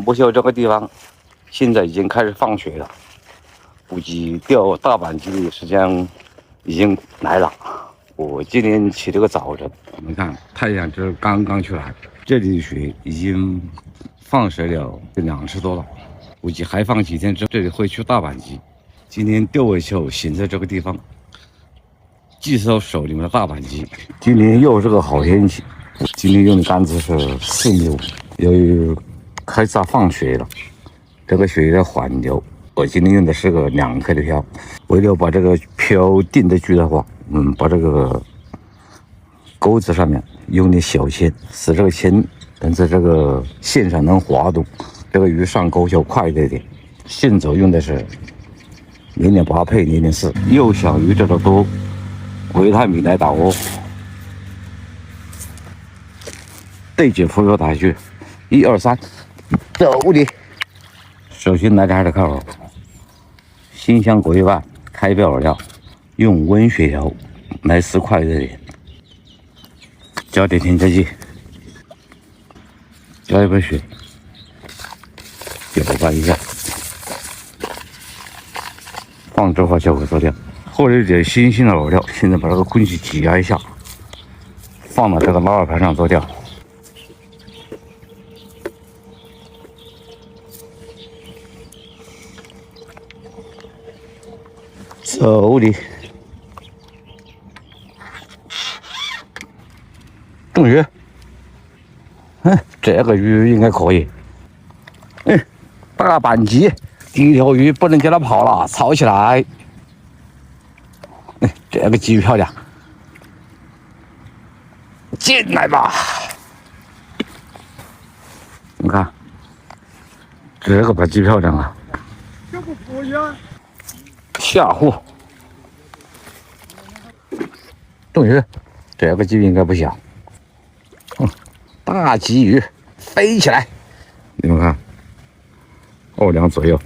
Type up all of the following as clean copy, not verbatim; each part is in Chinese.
木秀这个地方现在已经开始放水了，估计钓大板鸡的时间已经来了。我今天起了个早晨，你们看太阳这刚刚出来，这里的水已经放水了2次多了，估计还放几天之后，这里会出大板鸡。今天钓完以后，选在这个地方继续手里面的大板鸡。今天又是个好天气，今天用的杆子是4米5，由于开始放水了，这个水在缓流。我今天用的是个2克的漂，为了把这个漂定得住的话，把这个钩子上面用点小铅，使这个铅能在这个线上能滑动，这个鱼上钩就快一点。现走用的是0.8配0.4，幼小鱼这个多，维他命来打哦。对准浮标打去，1、2、3，走你！首先来开始看哦，新香果一半，开标饵料，用温水条来使快一点，加点添加剂，加一杯水，搅拌一下，放之后就会做掉。或者一点新鲜的饵料，现在把这个空气挤压一下，放到这个捞饵盘上做掉。走你！中鱼，这个鱼应该可以。大板鸡，第一条鱼不能给它跑了，抄起来。这个鲫鱼漂亮，进来吧。你看，这个板鸡漂亮啊。这不可以啊！下货。中鱼，这个鲫鱼应该不小。大鲫鱼飞起来，你们看，2两左右。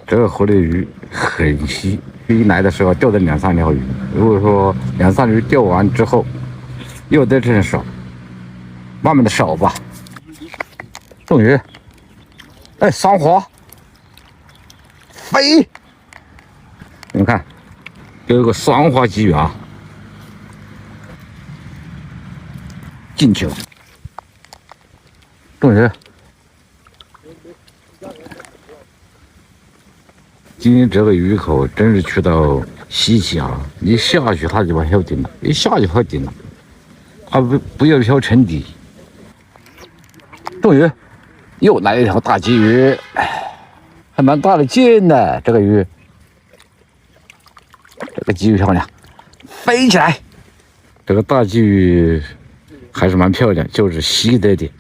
这个河里鱼很稀，一来的时候钓的2、3条鱼。如果说2、3鱼钓完之后又在这少，慢慢的少吧。中鱼，双滑，飞！你们看，有一个双滑鲫鱼啊，进去了。中鱼。今天这个鱼口真是去到稀奇啊！一下去它就往下顶了，一下去它顶了，它不要漂沉底。中鱼，又来了一条大鲫鱼，还蛮大的劲的。这个鱼，这个鲫鱼漂亮，飞起来。这个大鲫鱼还是蛮漂亮，就是稀的点。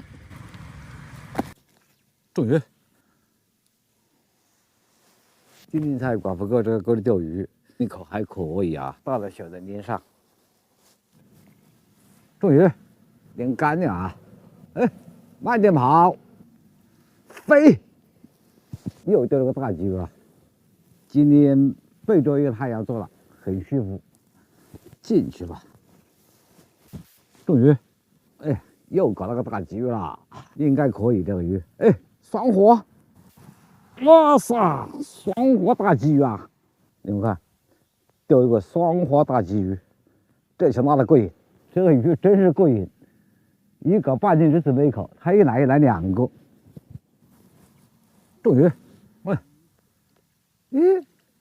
中鱼。今天在寡妇沟这个沟里钓鱼，一口还可以啊，大的小的连上。中鱼，连杆的啊，慢点跑，飞！又钓了个大鲫鱼啊！今天背着一个太阳做了，很舒服。进去吧，中鱼，又搞了个大鲫鱼了，应该可以这个鱼，双活。哇塞，双活大鲫鱼啊！你们看，钓一个双活大鲫鱼，这下拿的过瘾。这个鱼真是过瘾，一个半斤只没一口，它一来2个。中鱼，喂，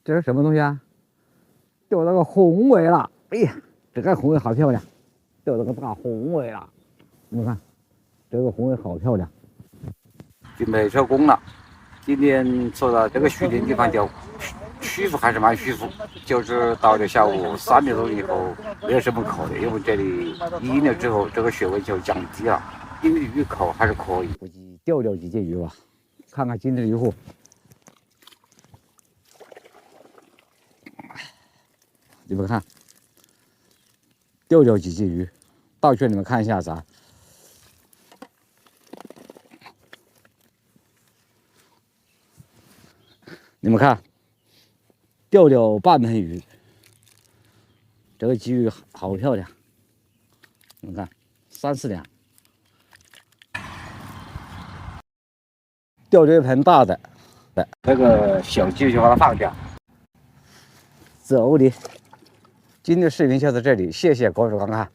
这是什么东西啊？钓到个红尾了！哎呀，这个红尾好漂亮，钓到个大红尾了。你们看，这个红尾好漂亮，就没成功了。今天坐到这个水的地方钓，舒服还是蛮舒服。就是到了下午3点钟以后，没有什么口的，因为这里阴了之后，这个水温就降低了。因为鱼口还是可以，估计钓几件鱼吧。看看今天的渔获，你们看，钓几件鱼，倒圈你们看一下子啊。你们看，钓了半盆鱼，这个鲫鱼好漂亮。你们看，3、4两，钓这盆大的，那个小鸡就把它放掉。走你。今天的视频就到这里，谢谢各位观看。